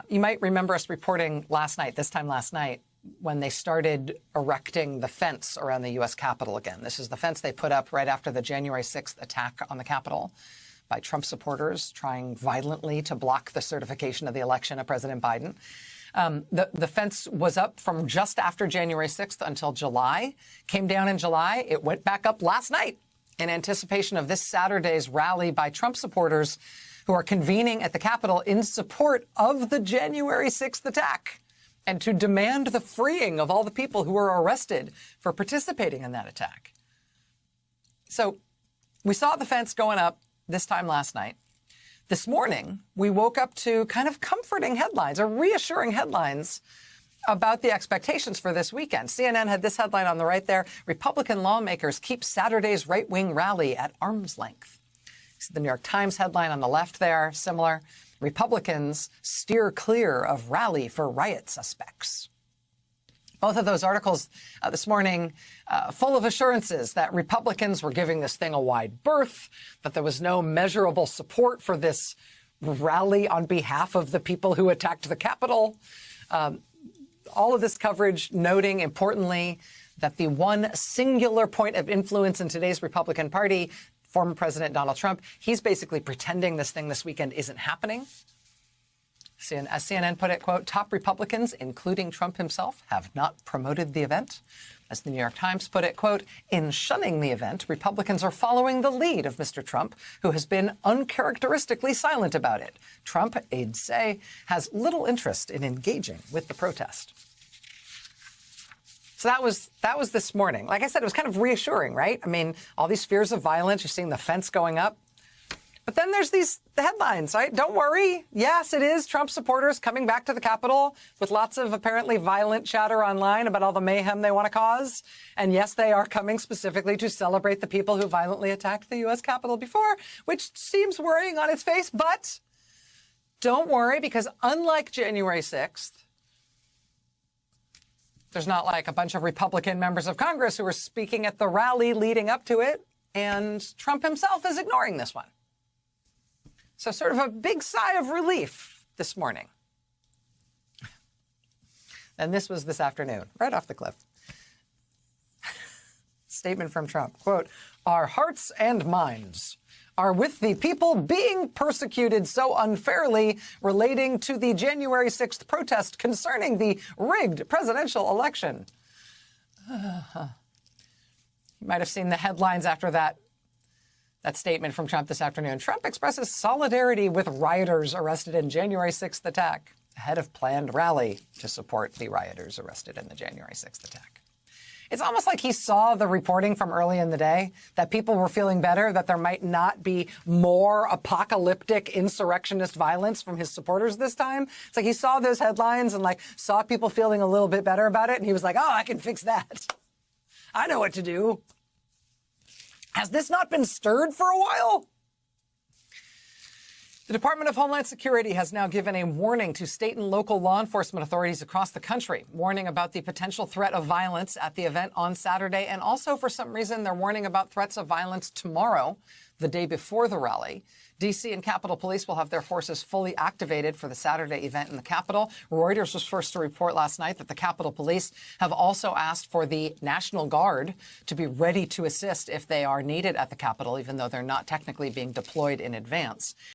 You might remember us reporting this time last night, when they started erecting the fence around the U.S. Capitol again. This is the fence they put up right after the January 6th attack on the Capitol by Trump supporters trying violently to block the certification of the election of President Biden. The fence was up from just after January 6th until July, came down in July. It went back up last night in anticipation of this Saturday's rally by Trump supporters who are convening at the Capitol in support of the January 6th attack and to demand the freeing of all the people who were arrested for participating in that attack. So we saw the fence going up this time last night. This morning, we woke up to kind of comforting headlines or reassuring headlines about the expectations for this weekend. CNN had this headline on the right there: Republican lawmakers keep Saturday's right-wing rally at arm's length. See the New York Times headline on the left there, similar. Republicans steer clear of rally for riot suspects. Both of those articles this morning full of assurances that Republicans were giving this thing a wide berth, that there was no measurable support for this rally on behalf of the people who attacked the Capitol. All of this coverage noting, importantly, that the one singular point of influence in today's Republican Party, former President Donald Trump, he's basically pretending this thing this weekend isn't happening. As CNN put it, quote, top Republicans, including Trump himself, have not promoted the event. As the New York Times put it, quote, in shunning the event, Republicans are following the lead of Mr. Trump, who has been uncharacteristically silent about it. Trump, aides say, has little interest in engaging with the protest. So that was this morning. Like I said, it was kind of reassuring, right? I mean, all these fears of violence, you're seeing the fence going up. But then there's the headlines, right? Don't worry. Yes, it is Trump supporters coming back to the Capitol with lots of apparently violent chatter online about all the mayhem they want to cause. And yes, they are coming specifically to celebrate the people who violently attacked the U.S. Capitol before, which seems worrying on its face. But don't worry, because unlike January 6th, there's not like a bunch of Republican members of Congress who are speaking at the rally leading up to it, and Trump himself is ignoring this one. So sort of a big sigh of relief this morning. And this was this afternoon, right off the cliff. Statement from Trump, quote, our hearts and minds are with the people being persecuted so unfairly relating to the January 6th protest concerning the rigged presidential election. You might have seen the headlines after that statement from Trump this afternoon. Trump expresses solidarity with rioters arrested in January 6th attack ahead of planned rally to support the rioters arrested in the January 6th attack. It's almost like he saw the reporting from early in the day that people were feeling better, that there might not be more apocalyptic insurrectionist violence from his supporters this time. It's like he saw those headlines and saw people feeling a little bit better about it. And he was like, oh, I can fix that. I know what to do. Has this not been stirred for a while? The Department of Homeland Security has now given a warning to state and local law enforcement authorities across the country, warning about the potential threat of violence at the event on Saturday. And also, for some reason, they're warning about threats of violence tomorrow, the day before the rally. D.C. and Capitol Police will have their forces fully activated for the Saturday event in the Capitol. Reuters was first to report last night that the Capitol Police have also asked for the National Guard to be ready to assist if they are needed at the Capitol, even though they're not technically being deployed in advance.